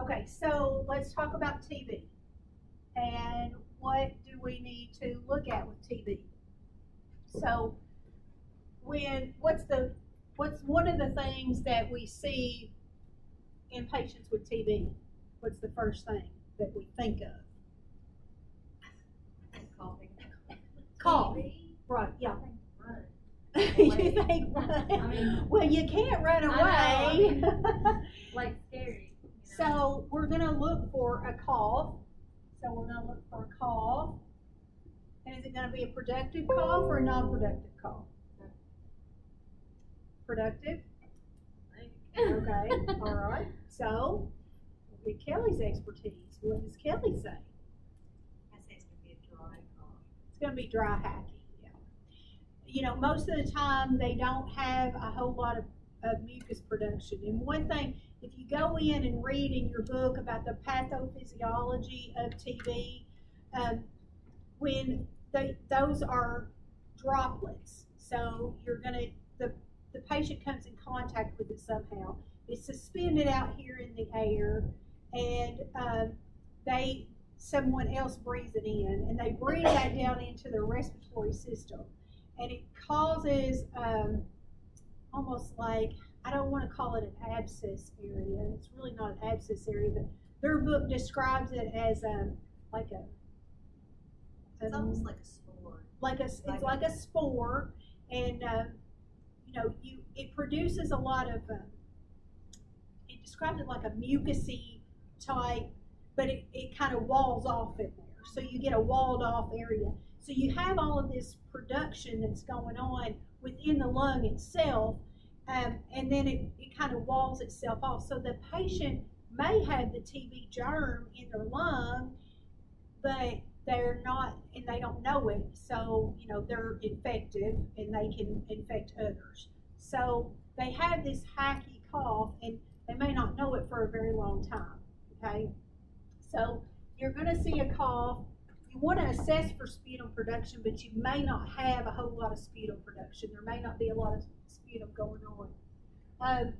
Okay, so let's talk about TB. And what do we need to look at with TB? So what's one of the things that we see in patients with TB? What's the first thing that we think of? Coughing. Cough. Right, yeah. You think run? I mean, well, you can't run away. Like scary. So we're going to look for a cough. So we're going to look for a cough. And is it going to be a productive cough or a non-productive cough? Productive? Okay, all right. So we'll get Kelly's expertise. What does Kelly say? I say it's going to be a dry cough. It's going to be dry hacking. You know, most of the time they don't have a whole lot of mucus production. And one thing, if you go in and read in your book about the pathophysiology of TB, when those are droplets, so you're going to, the patient comes in contact with it somehow. It's suspended out here in the air, and someone else breathes it in, and they breathe that down into their respiratory system. And it causes almost like, I don't want to call it an abscess area. It's really not an abscess area, but their book describes it as like a. It's almost like a spore. It's like a spore, and you know, it produces a lot of. It describes it like a mucusy type, but it kind of walls off in there, so you get a walled off area. So you have all of this production that's going on within the lung itself, and then it kind of walls itself off. So the patient may have the TB germ in their lung, but they're not, and they don't know it. So, you know, they're infective and they can infect others. So they have this hacky cough, and they may not know it for a very long time, okay? So you're going to see a cough. You want to assess for sputum production, but you may not have a whole lot of sputum production. There may not be a lot of sputum going on.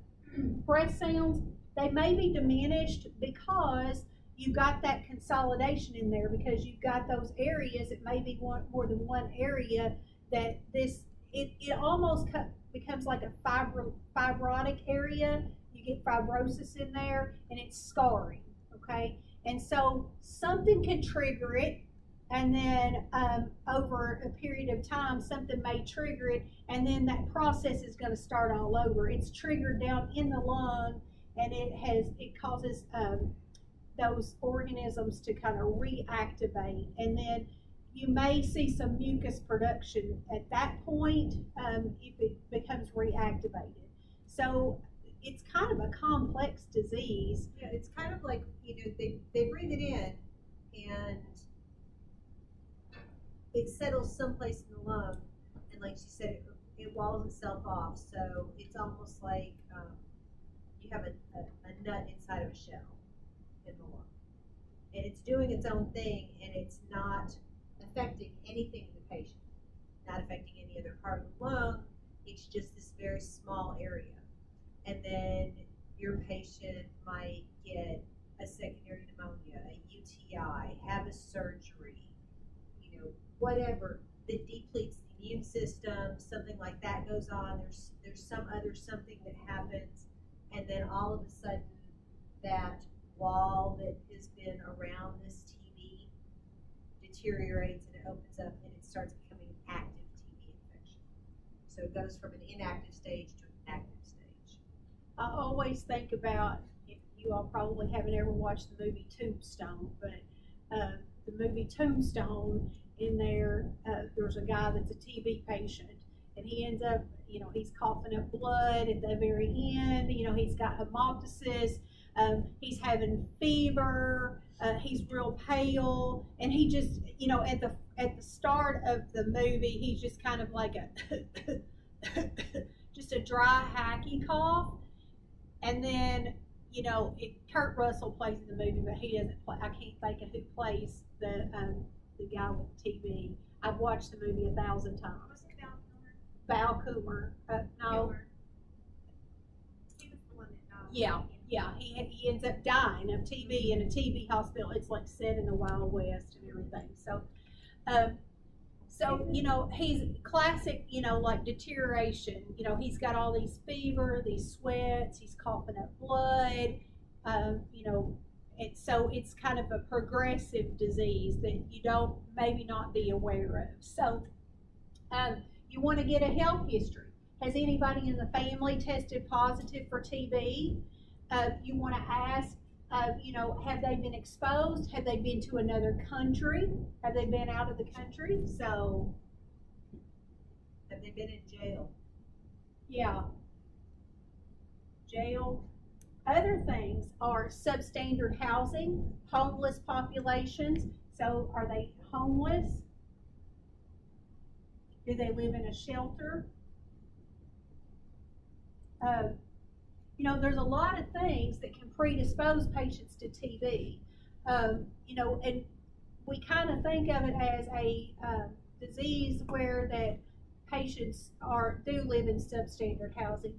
Breath sounds, they may be diminished because you've got that consolidation in there, because you've got those areas. It may be more than one area that it almost becomes like a fibrotic area. You get fibrosis in there, and it's scarring, okay? And so something can trigger it. And then over a period of time, something may trigger it, and then that process is going to start all over. It's triggered down in the lung, and it causes those organisms to kind of reactivate, and then you may see some mucus production at that point if it becomes reactivated. So it's kind of a complex disease. Yeah, it's kind of like, you know, they breathe it in, and it settles someplace in the lung, and like she said, it walls itself off. So it's almost like you have a nut inside of a shell in the lung, and it's doing its own thing, and it's not affecting anything in the patient, not affecting any other part of the lung. It's just this very small area, and then your patient might get a secondary pneumonia, a UTI, have a surgery, whatever that depletes the immune system, something like that goes on. There's some other something that happens, and then all of a sudden that wall that has been around this TB deteriorates, and it opens up, and it starts becoming an active TB infection. So it goes from an inactive stage to an active stage. I always think about, if you all probably haven't ever watched the movie Tombstone, but the movie Tombstone, in there, there's a guy that's a TB patient, and he ends up, he's coughing up blood at the very end. He's got hemoptysis, he's having fever, he's real pale, and he just, at the start of the movie, he's just kind of like just a dry, hacky cough, and then, Kurt Russell plays in the movie, but he doesn't play. I can't think of who plays the guy with TB. I've watched the movie 1,000 times. Was it Val Coomer? No. He was the one that died. Yeah. Yeah, he ends up dying of TB in a TB hospital. It's like set in the Wild West and everything. Um, so, he's classic, like deterioration. He's got all these fever, these sweats, he's coughing up blood, and so it's kind of a progressive disease that you don't maybe not be aware of. So, you want to get a health history. Has anybody in the family tested positive for TB? You want to ask, have they been exposed? Have they been to another country? Have they been out of the country? So, have they been in jail? Yeah. Jail. Other things are substandard housing, homeless populations. So, are they homeless? Do they live in a shelter? There's a lot of things that can predispose patients to TB. And we kind of think of it as a disease where that patients do live in substandard housing.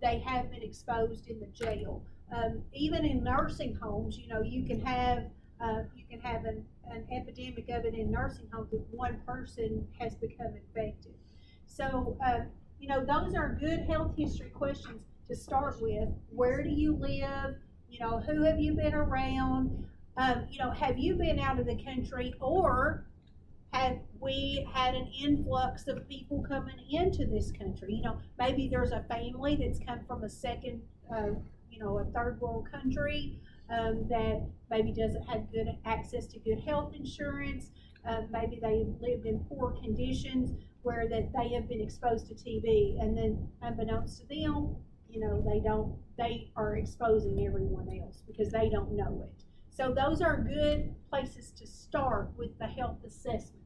They have been exposed in the jail. Even in nursing homes, you can have an epidemic of it in nursing homes if one person has become infected. So, those are good health history questions to start with. Where do you live? Who have you been around? Have you been out of the country, or have we had an influx of people coming into this country? Maybe there's a family that's come from a second, a third world country that maybe doesn't have good access to good health insurance. Maybe they lived in poor conditions where that they have been exposed to TB, and then unbeknownst to them, they are exposing everyone else because they don't know it. So those are good places to start with the health assessment.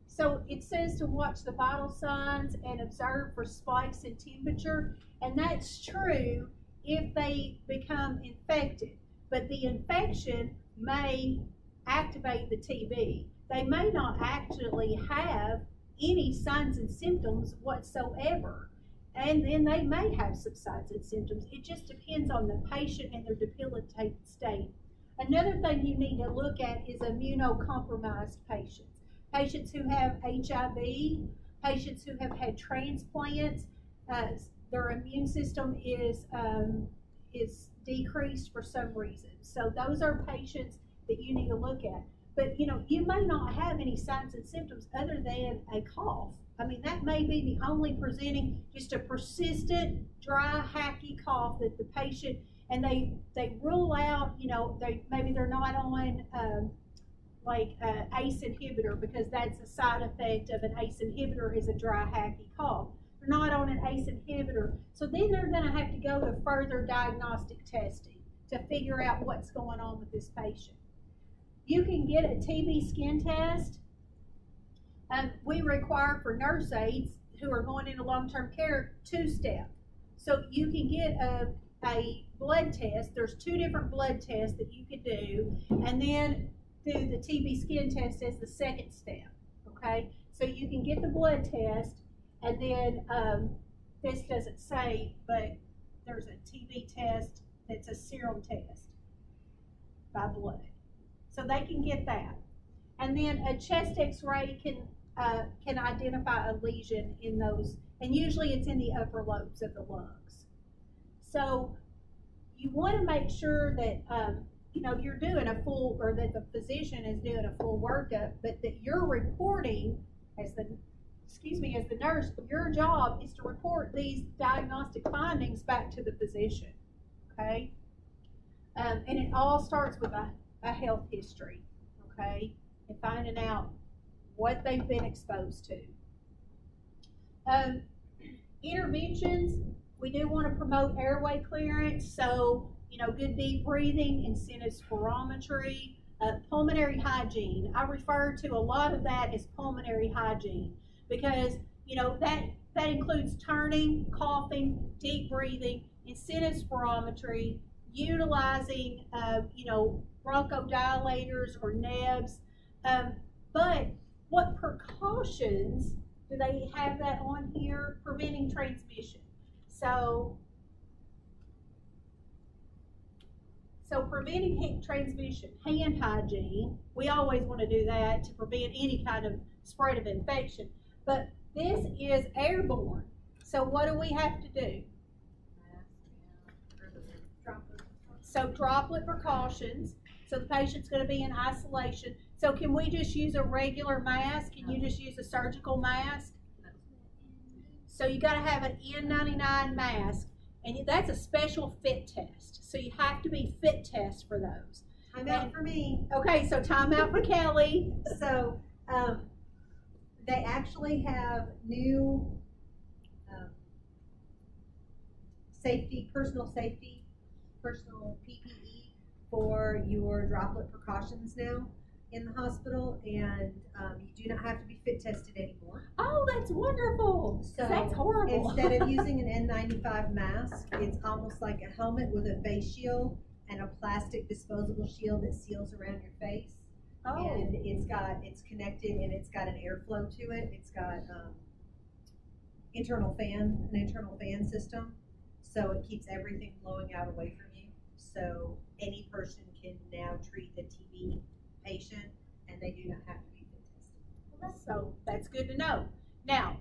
So it says to watch the vital signs and observe for spikes in temperature, and that's true if they become infected, but the infection may activate the TB. They may not actually have any signs and symptoms whatsoever, and then they may have some signs and symptoms. It just depends on the patient and their debilitated state. Another thing you need to look at is immunocompromised patients. Patients who have HIV, patients who have had transplants, their immune system is decreased for some reason. So those are patients that you need to look at. But, you may not have any signs and symptoms other than a cough. I mean, that may be the only presenting, just a persistent, dry, hacky cough that the patient, and they rule out, maybe they're not on ACE inhibitor, because that's a side effect of an ACE inhibitor is a dry, hacky cough. They're not on an ACE inhibitor. So then they're going to have to go to further diagnostic testing to figure out what's going on with this patient. You can get a TB skin test. We require for nurse aides who are going into long-term care 2-step. So you can get a blood test. There's 2 different blood tests that you can do, and then do the TB skin test as the 2nd step. Okay, so you can get the blood test, and then this doesn't say, but there's a TB test that's a serum test by blood. So they can get that. And then a chest x-ray can identify a lesion in those, and usually it's in the upper lobes of the lungs. So you want to make sure that you're doing a full, or that the physician is doing a full workup, but that you're reporting as the nurse, your job is to report these diagnostic findings back to the physician. Okay? And it all starts with a health history, okay, and finding out what they've been exposed to. Interventions, we do want to promote airway clearance, so good deep breathing, incentive spirometry, pulmonary hygiene. I refer to a lot of that as pulmonary hygiene because that includes turning, coughing, deep breathing, incentive spirometry, utilizing bronchodilators or nebs. But what precautions do they have that on here? Preventing transmission. So preventing transmission, hand hygiene, we always want to do that to prevent any kind of spread of infection. But this is airborne. So what do we have to do? So droplet precautions. So the patient's going to be in isolation. So can we just use a regular mask? Can you just use a surgical mask? So you got to have an N95 mask, and that's a special fit test. So you have to be fit test for those. Time out for me. Okay, so time out for Kelly. So they actually have new personal PPE for your droplet precautions now in the hospital, and you do not have to be fit tested anymore. Oh, that's wonderful. So that's horrible. Instead of using an N95 mask, it's almost like a helmet with a face shield and a plastic disposable shield that seals around your face. Oh. And it's connected, and it's got an airflow to it. It's got an internal fan system, so it keeps everything blowing out away from you. So any person can now treat a TB patient, and they do not have to be fit tested. So that's good to know. Now,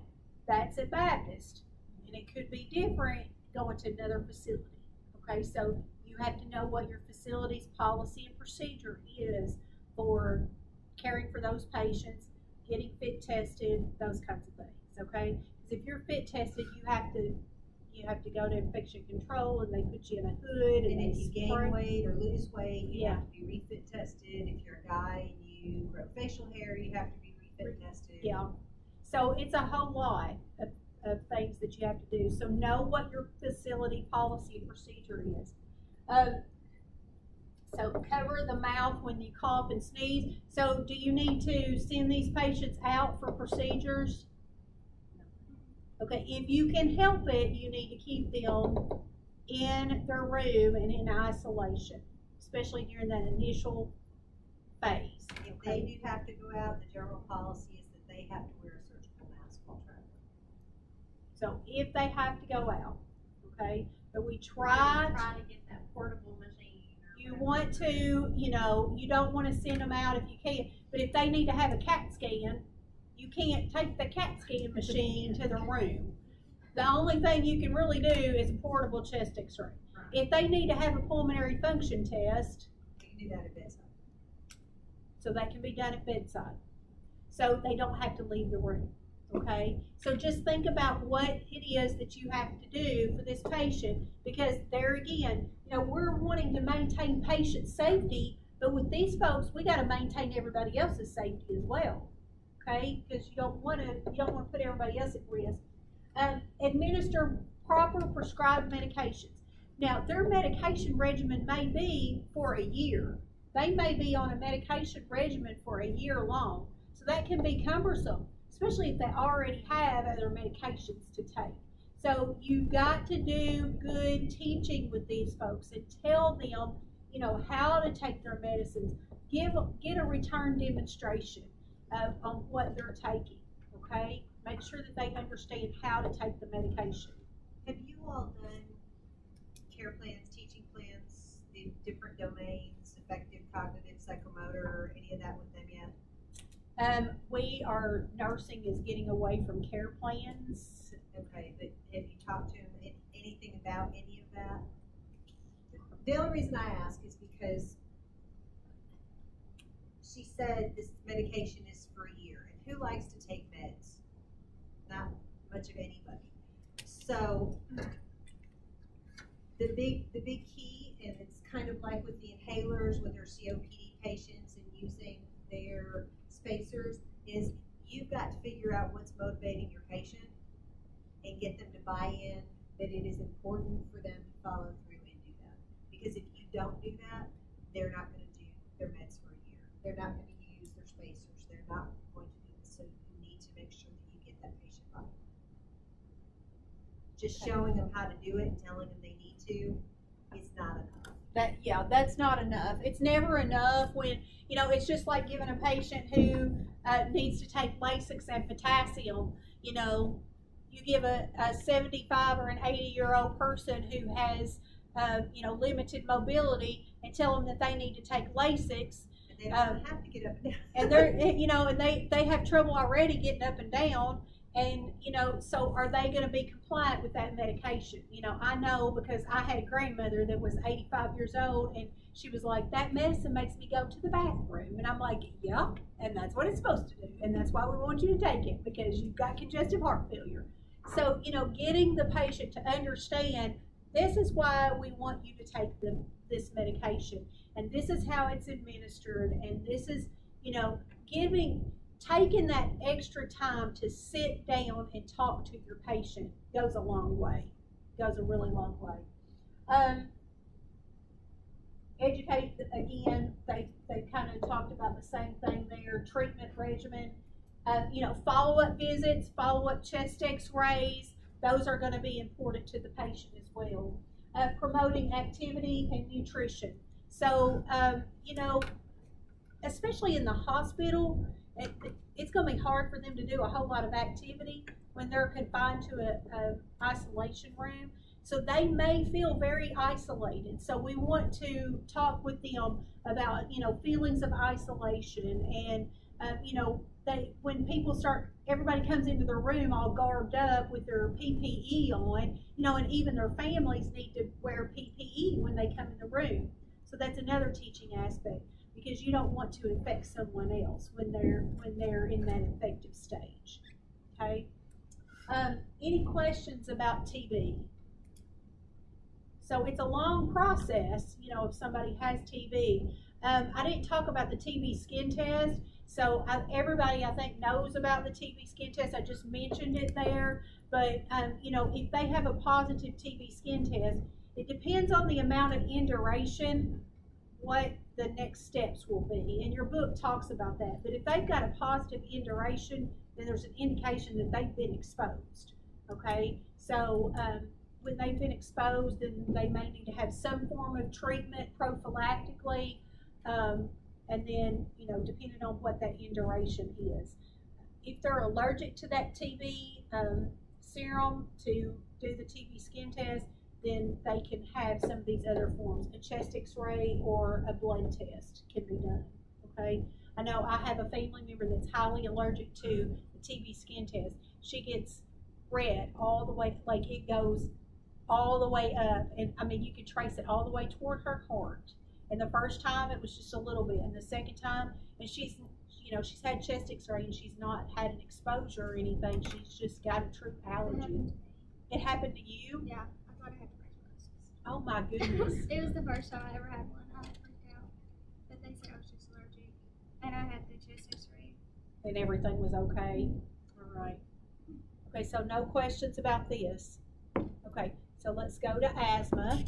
that's at Baptist, and it could be different going to another facility. Okay, so you have to know what your facility's policy and procedure is for caring for those patients, getting fit tested, those kinds of things. Okay, because if you're fit tested, you have to go to infection control, and they put you in a hood, And if you gain weight or lose weight, you Yeah. have to be refit tested. If you're a guy and you grow facial hair, you have to be refit tested. Yeah. So it's a whole lot of things that you have to do. So know what your facility policy and procedure is. So cover the mouth when you cough and sneeze. So do you need to send these patients out for procedures? Okay, if you can help it, you need to keep them in their room and in isolation, especially during that initial phase. If they do have to go out, the general policy is that they have to wear a surgical mask while traveling. So if they have to go out, okay, but we try to get that portable machine. You want to, you don't want to send them out if you can, but if they need to have a CAT scan, you can't take the CAT scan machine to the room. The only thing you can really do is a portable chest x-ray. Right. If they need to have a pulmonary function test, You can do that at bedside. so that can be done at bedside. So they don't have to leave the room, okay? So just think about what it is that you have to do for this patient, because there again, we're wanting to maintain patient safety, but with these folks, we got to maintain everybody else's safety as well, okay? Because you don't want to put everybody else at risk. Administer proper prescribed medications. Now, their medication regimen may be for a year. They may be on a medication regimen for a year long, so that can be cumbersome, especially if they already have other medications to take. So you've got to do good teaching with these folks and tell them, how to take their medicines. Get a return demonstration on what they're taking, okay? Make sure that they understand how to take the medication. Have you all done care plans, teaching plans, the different domains, affective, cognitive, psychomotor, any of that with them yet? Nursing is getting away from care plans. Okay, but have you talked to them anything about any of that? The only reason I ask is because she said this medication is for a year, and who likes to take meds? Not much of anybody. So the big key, and it's kind of like with the inhalers with their COPD patients and using their spacers, is you've got to figure out what's motivating your patient and get them to buy in that it is important for them to follow through and do that. Because if you don't do that, they're not going to do their meds for a year. They're not going to use their spacers. They're not going to do this. So you need to make sure that you get that patient buy-in. Just showing them how to do it and telling them they need to is not enough. That's not enough. It's never enough when, it's just like giving a patient who needs to take Lasix and potassium, you give a 75 or an 80-year-old person who has, limited mobility and tell them that they need to take Lasix. And they don't have to get up and down. And they're, and they have trouble already getting up and down. And, so are they going to be compliant with that medication? I know because I had a grandmother that was 85 years old, and she was like, that medicine makes me go to the bathroom. And I'm like, yeah, and that's what it's supposed to do. And that's why we want you to take it, because you've got congestive heart failure. So, getting the patient to understand, this is why we want you to take this medication. And this is how it's administered. And this is, taking that extra time to sit down and talk to your patient goes a long way. Goes a really long way. Educate, again, they kind of talked about the same thing there. Treatment regimen, follow-up visits, follow-up chest x-rays, those are going to be important to the patient as well. Promoting activity and nutrition. So, especially in the hospital, it's going to be hard for them to do a whole lot of activity when they're confined to a isolation room. So they may feel very isolated. So we want to talk with them about, feelings of isolation. And, when people everybody comes into the room all garbed up with their PPE on, and even their families need to wear PPE when they come in the room. So that's another teaching aspect, because you don't want to infect someone else when they're in that infective stage. Okay. Any questions about TB? So it's a long process, if somebody has TB. I didn't talk about the TB skin test. So everybody, I think, knows about the TB skin test. I just mentioned it there. But, if they have a positive TB skin test, it depends on the amount of induration what the next steps will be. And your book talks about that. But if they've got a positive induration, then there's an indication that they've been exposed. Okay? So when they've been exposed, then they may need to have some form of treatment prophylactically. And then, depending on what that induration is. If they're allergic to that TB serum to do the TB skin test, then they can have some of these other forms. A chest x-ray or a blood test can be done, okay? I know I have a family member that's highly allergic to the TB skin test. She gets red all the way, like it goes all the way up. And I mean, you could trace it all the way toward her heart. And the first time it was just a little bit. And the second time, and she's had chest x-ray and she's not had an exposure or anything. She's just got a true allergy. It happened to you? Yeah, I thought I had tuberculosis. Oh my goodness. It was the first time I ever had one. I freaked out. But they said I was just allergic. And I had the chest x-ray. And everything was okay? All right. Okay, so no questions about this. Okay, so let's go to asthma.